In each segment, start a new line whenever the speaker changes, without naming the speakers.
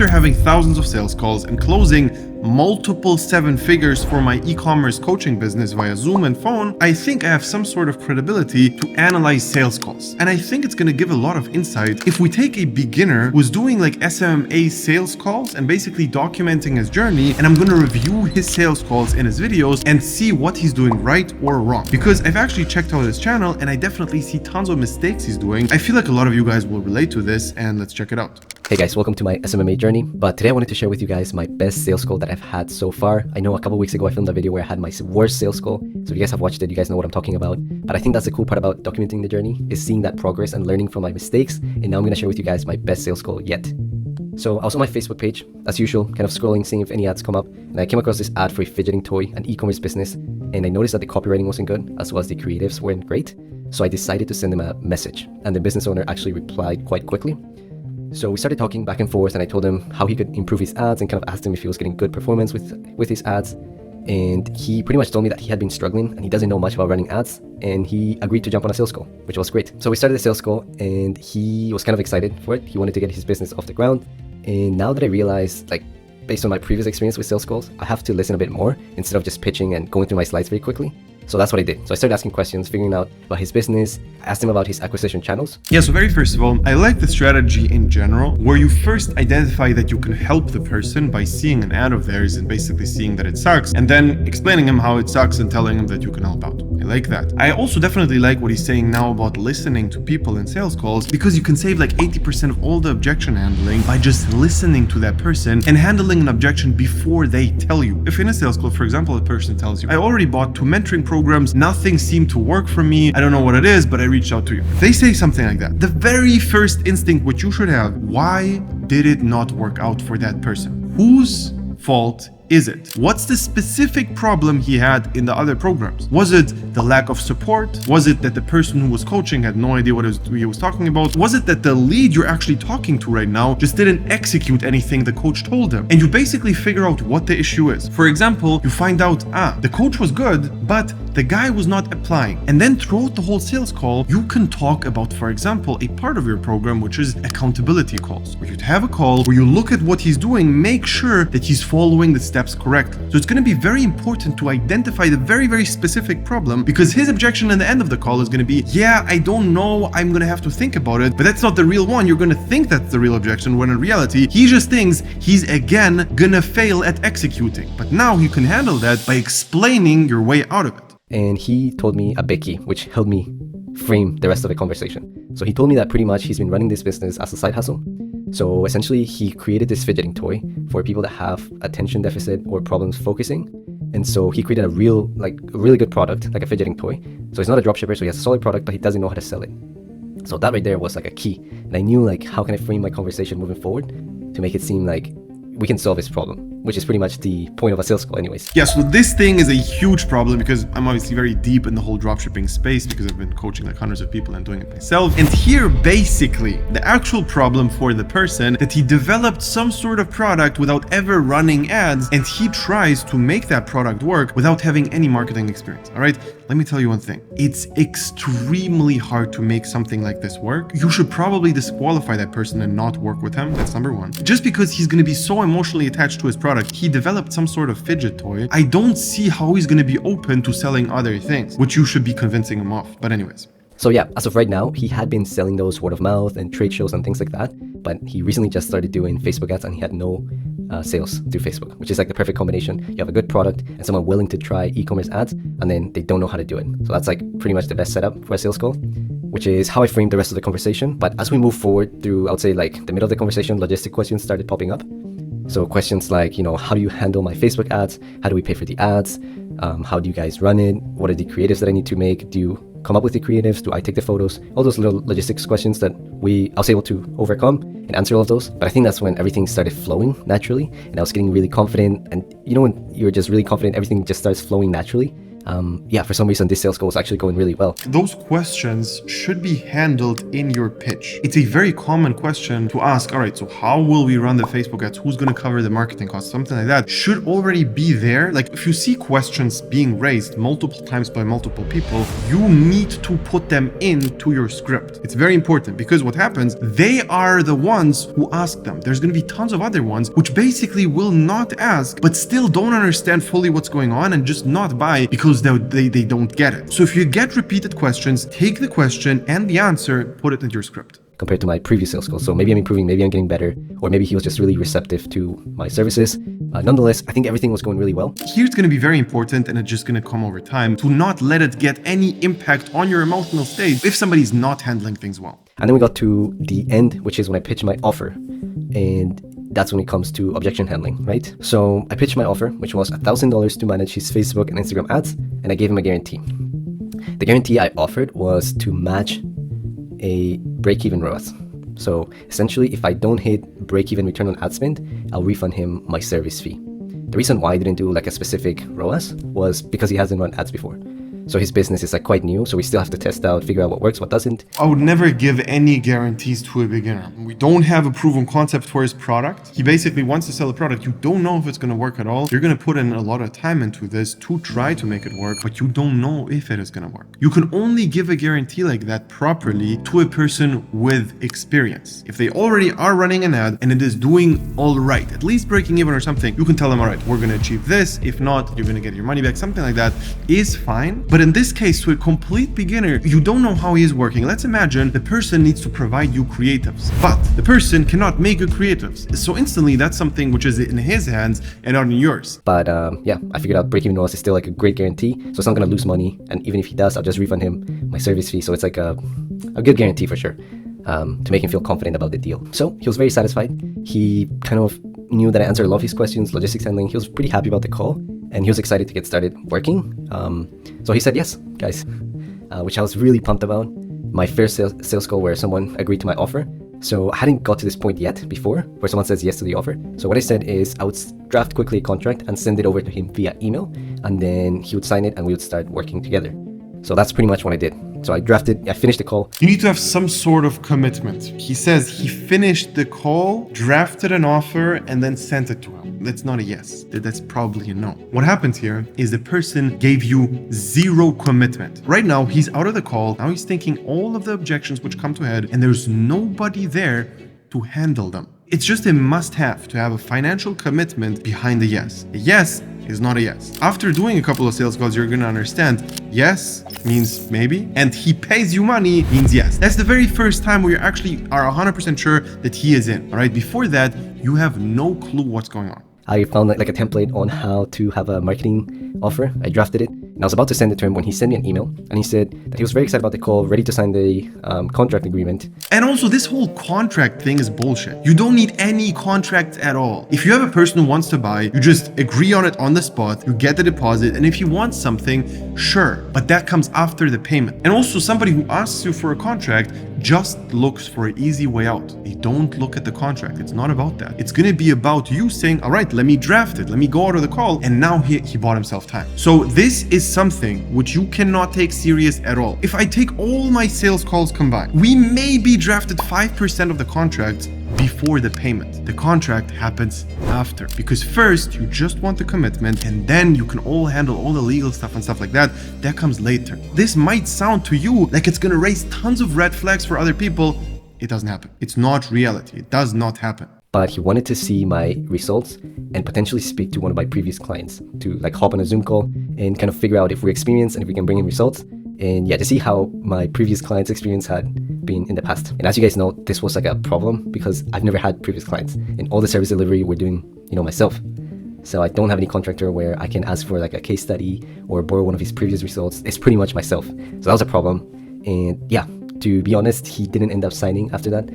after having thousands of sales calls and closing multiple seven figures for my e-commerce coaching business via Zoom and phone, I think I have some sort of credibility to analyze sales calls. And I think it's going to give a lot of insight if we take a beginner who's doing like SMMA sales calls and basically documenting his journey, and I'm going to review his sales calls in his videos and see what he's doing right or wrong. Because I've actually checked out his channel and I definitely see tons of mistakes he's doing. I feel like a lot of you guys will relate to this, and let's check it out.
Hey guys, welcome to my SMMA journey. But today I wanted to share with you guys my best sales call that I've had so far. I know a couple weeks ago I filmed a video where I had my worst sales call. So if you guys have watched it, you guys know what I'm talking about. But I think that's the cool part about documenting the journey, is seeing that progress and learning from my mistakes. And now I'm going to share with you guys my best sales call yet. So I was on my Facebook page, as usual, kind of scrolling, seeing if any ads come up. And I came across this ad for a fidgeting toy, an e-commerce business. And I noticed that the copywriting wasn't good, as well as the creatives weren't great. So I decided to send them a message. And the business owner actually replied quite quickly. So we started talking back and forth, and I told him how he could improve his ads and kind of asked him if he was getting good performance with his ads. And he pretty much told me that he had been struggling and he doesn't know much about running ads, and he agreed to jump on a sales call, which was great. So we started the sales call and he was kind of excited for it. He wanted to get his business off the ground. And now that I realized, like, based on my previous experience with sales calls, I have to listen a bit more instead of just pitching and going through my slides very quickly. So that's what I did. So I started asking questions, figuring out about his business. I asked him about his acquisition channels.
Yeah, so very first of all, I like the strategy in general, where you first identify that you can help the person by seeing an ad of theirs and basically seeing that it sucks, and then explaining him how it sucks and telling him that you can help out. I like that. I also definitely like what he's saying now about listening to people in sales calls, because you can save like 80% of all the objection handling by just listening to that person and handling an objection before they tell you. If in a sales call, for example, a person tells you, I already bought 2 mentoring programs, nothing seemed to work for me, I don't know what it is, but I reached out to you. They say something like that. The very first instinct which you should have, why did it not work out for that person? Whose fault is it? What's the specific problem he had in the other programs? Was it the lack of support? Was it that the person who was coaching had no idea what he was talking about? Was it that the lead you're actually talking to right now just didn't execute anything the coach told him? And you basically figure out what the issue is. For example, you find out, the coach was good, but the guy was not applying. And then throughout the whole sales call, you can talk about, for example, a part of your program, which is accountability calls, where you'd have a call where you look at what he's doing, make sure that he's following the steps correctly. So it's going to be very important to identify the very, very specific problem, because his objection at the end of the call is going to be, yeah, I don't know, I'm going to have to think about it, but that's not the real one. You're going to think that's the real objection, when in reality, he just thinks he's again going to fail at executing. But now you can handle that by explaining your way out of it.
And he told me a big key, which helped me frame the rest of the conversation. So he told me that pretty much he's been running this business as a side hustle. So essentially, he created this fidgeting toy for people that have attention deficit or problems focusing. And so he created a really good product, like a fidgeting toy. So he's not a dropshipper, so he has a solid product, but he doesn't know how to sell it. So that right there was like a key. And I knew, like, how can I frame my conversation moving forward to make it seem like we can solve this problem, which is pretty much the point of a sales call anyways.
Yeah, so this thing is a huge problem, because I'm obviously very deep in the whole dropshipping space, because I've been coaching like hundreds of people and doing it myself. And here, basically, the actual problem for the person, that he developed some sort of product without ever running ads, and he tries to make that product work without having any marketing experience. All right, let me tell you one thing. It's extremely hard to make something like this work. You should probably disqualify that person and not work with him. That's number one. Just because he's going to be so emotionally attached to his product, he developed some sort of fidget toy, I don't see how he's going to be open to selling other things, which you should be convincing him of. But anyways.
So yeah, as of right now, he had been selling those word of mouth and trade shows and things like that, but he recently just started doing Facebook ads, and he had no sales through Facebook, which is like the perfect combination. You have a good product and someone willing to try e-commerce ads, and then they don't know how to do it. So that's like pretty much the best setup for a sales call, which is how I framed the rest of the conversation. But as we move forward through, I would say, like, the middle of the conversation, logistic questions started popping up. So questions like, how do you handle my Facebook ads? How do we pay for the ads? How do you guys run it? What are the creatives that I need to make? Do you come up with the creatives? Do I take the photos? All those little logistics questions that I was able to overcome and answer all of those. But I think that's when everything started flowing naturally, and I was getting really confident. And when you're just really confident, everything just starts flowing naturally. Yeah, for some reason, this sales call was actually going really well.
Those questions should be handled in your pitch. It's a very common question to ask. All right, so how will we run the Facebook ads? Who's going to cover the marketing costs? Something like that should already be there. Like if you see questions being raised multiple times by multiple people, you need to put them into your script. It's very important because what happens, they are the ones who ask them. There's going to be tons of other ones which basically will not ask, but still don't understand fully what's going on and just not buy because they don't get it. So if you get repeated questions, take the question and the answer, put it into your script.
Compared to my previous sales call. So maybe I'm improving, maybe I'm getting better, or maybe he was just really receptive to my services. Nonetheless, I think everything was going really well.
Here's going to be very important, and it's just going to come over time, to not let it get any impact on your emotional state if somebody's not handling things well.
And then we got to the end, which is when I pitched my offer. And that's when it comes to objection handling, right? So I pitched my offer, which was $1,000 to manage his Facebook and Instagram ads, and I gave him a guarantee. The guarantee I offered was to match a break-even ROAS. So essentially, if I don't hit break-even return on ad spend, I'll refund him my service fee. The reason why I didn't do like a specific ROAS was because he hasn't run ads before. So his business is like quite new, so we still have to test out, figure out what works, what doesn't.
I would never give any guarantees to a beginner. We don't have a proven concept for his product. He basically wants to sell a product. You don't know if it's going to work at all. You're going to put in a lot of time into this to try to make it work, but you don't know if it is going to work. You can only give a guarantee like that properly to a person with experience. If they already are running an ad and it is doing all right, at least breaking even or something, you can tell them, all right, we're going to achieve this. If not, you're going to get your money back. Something like that is fine. But in this case, to a complete beginner, you don't know how he is working. Let's imagine the person needs to provide you creatives, but the person cannot make you creatives. So instantly, that's something which is in his hands and not in yours.
But yeah, I figured out break-even ROAS is still like a great guarantee. So it's not going to lose money. And even if he does, I'll just refund him my service fee. So it's like a good guarantee for sure, to make him feel confident about the deal. So he was very satisfied. He kind of knew that I answered a lot of his questions, logistics handling. He was pretty happy about the call. And he was excited to get started working. So he said yes, guys, which I was really pumped about. My first sales call where someone agreed to my offer. So I hadn't got to this point yet before where someone says yes to the offer. So what I said is I would draft quickly a contract and send it over to him via email. And then he would sign it and we would start working together. So that's pretty much what I did. So I finished the call.
You need to have some sort of commitment. He says he finished the call, drafted an offer, and then sent it to him. That's not a yes. That's probably a no. What happens here is the person gave you zero commitment. Right now, he's out of the call. Now he's thinking all of the objections which come to head, and there's nobody there to handle them. It's just a must-have to have a financial commitment behind a yes. A yes is not a yes. After doing a couple of sales calls, you're going to understand yes means maybe, and he pays you money means yes. That's the very first time where you actually are 100% sure that he is in. All right. Before that, you have no clue what's going on.
I found like a template on how to have a marketing offer. I drafted it and I was about to send it to him when he sent me an email, and he said that he was very excited about the call, ready to sign the contract agreement.
And also, this whole contract thing is bullshit. You don't need any contract at all. If you have a person who wants to buy, you just agree on it on the spot, you get the deposit, and if he wants something, sure, but that comes after the payment. And also, somebody who asks you for a contract just looks for an easy way out. They don't look at the contract. It's not about that. It's going to be about you saying, all right, let me draft it. Let me go out of the call. And now he bought himself time. So this is something which you cannot take serious at all. If I take all my sales calls combined, we maybe drafted 5% of the contract before the payment. The contract happens after, because first you just want the commitment, and then you can all handle all the legal stuff and stuff like that. That comes later. This might sound to you like it's going to raise tons of red flags for other people. It doesn't happen. It's not reality. It does not happen.
But he wanted to see my results and potentially speak to one of my previous clients to like hop on a Zoom call and kind of figure out if we're experienced and if we can bring in results. And yeah, to see how my previous clients' experience had been in the past. And as you guys know, this was like a problem because I've never had previous clients, and all the service delivery we're doing, myself. So I don't have any contractor where I can ask for like a case study or borrow one of his previous results. It's pretty much myself. So that was a problem. And yeah, to be honest, he didn't end up signing after that.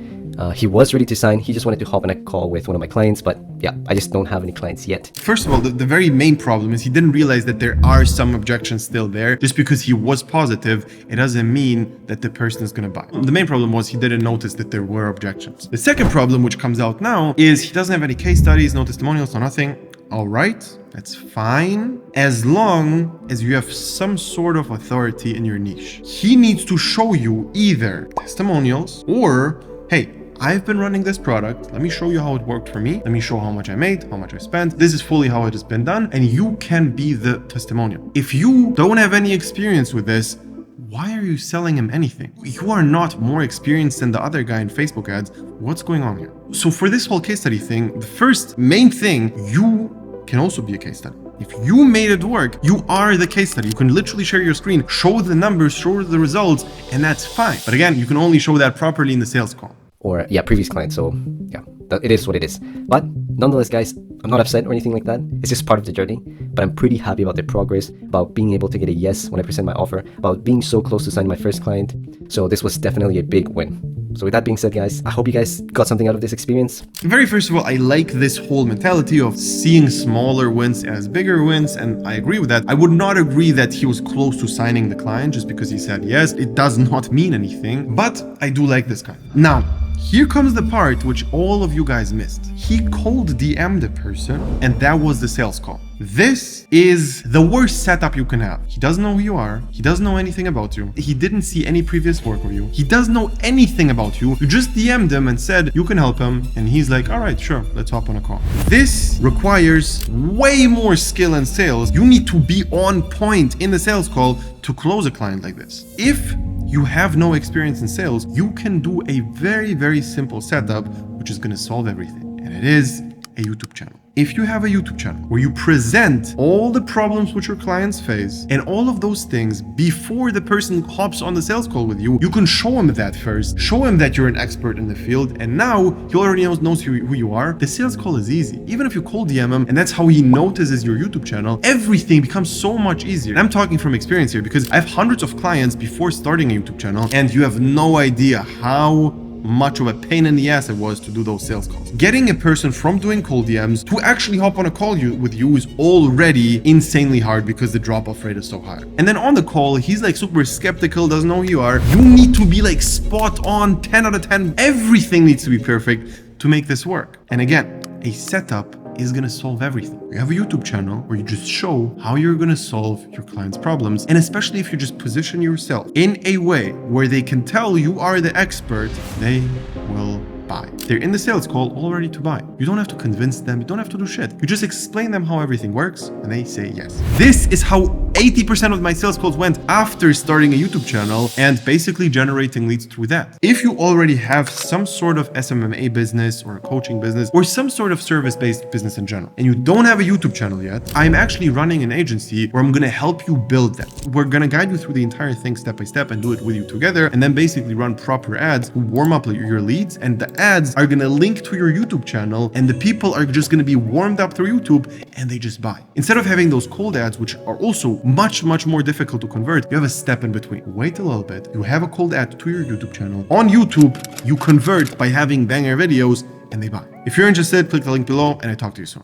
He was ready to sign. He just wanted to hop on a call with one of my clients, but yeah, I just don't have any clients yet.
First of all, the very main problem is he didn't realize that there are some objections still there. Just because he was positive, it doesn't mean that the person is going to buy. The main problem was he didn't notice that there were objections. The second problem, which comes out now, is he doesn't have any case studies, no testimonials, no nothing. All right, that's fine. As long as you have some sort of authority in your niche. He needs to show you either testimonials or, hey, I've been running this product. Let me show you how it worked for me. Let me show how much I made, how much I spent. This is fully how it has been done. And you can be the testimonial. If you don't have any experience with this, why are you selling him anything? You are not more experienced than the other guy in Facebook ads. What's going on here? So for this whole case study thing, the first main thing, you can also be a case study. If you made it work, you are the case study. You can literally share your screen, show the numbers, show the results, and that's fine. But again, you can only show that properly in the sales call.
Or previous client. So yeah, it is what it is. But nonetheless, guys, I'm not upset or anything like that. It's just part of the journey. But I'm pretty happy about the progress, about being able to get a yes when I present my offer, about being so close to signing my first client. So this was definitely a big win. So with that being said, guys, I hope you guys got something out of this experience.
Very first of all, I like this whole mentality of seeing smaller wins as bigger wins, and I agree with that. I would not agree that he was close to signing the client just because he said yes. It does not mean anything, but I do like this guy. Now, here comes the part which all of you guys missed. He cold DM'd the person, and that was the sales call. This is the worst setup you can have. He doesn't know who you are. He doesn't know anything about you. He didn't see any previous work of you. He doesn't know anything about you. You just DM'd him and said you can help him, and he's like, all right, sure, let's hop on a call. This requires way more skill in sales. You need to be on point in the sales call to close a client like this. If you have no experience in sales, you can do a very, very simple setup, which is going to solve everything. And it is a YouTube channel. If you have a YouTube channel where you present all the problems which your clients face and all of those things before the person hops on the sales call with you, you can show him that first, show him that you're an expert in the field, and now he already knows who you are. The sales call is easy. Even if you cold DM him and that's how he notices your YouTube channel, everything becomes so much easier. And I'm talking from experience here because I have hundreds of clients before starting a YouTube channel, and you have no idea how much of a pain in the ass it was to do those sales calls. Getting a person from doing cold DMs to actually hop on a call with you is already insanely hard because the drop-off rate is so high. And then on the call, he's like super skeptical, doesn't know who you are. You need to be like spot on, 10 out of 10. Everything needs to be perfect to make this work. And again, a setup is going to solve everything. You have a YouTube channel where you just show how you're going to solve your clients' problems. And especially if you just position yourself in a way where they can tell you are the expert, they will buy. They're in the sales call all ready to buy. You don't have to convince them. You don't have to do shit. You just explain them how everything works and they say yes. This is how 80% of my sales calls went after starting a YouTube channel and basically generating leads through that. If you already have some sort of SMMA business or a coaching business or some sort of service-based business in general, and you don't have a YouTube channel yet, I'm actually running an agency where I'm going to help you build that. We're going to guide you through the entire thing step by step and do it with you together, and then basically run proper ads to warm up your leads, and the ads are going to link to your YouTube channel, and the people are just going to be warmed up through YouTube and they just buy. Instead of having those cold ads, which are also much more difficult to convert, you have a step in between. Wait a little bit. You have a cold ad to your YouTube channel. On YouTube, you convert by having banger videos and they buy. If you're interested, click the link below and I talk to you soon.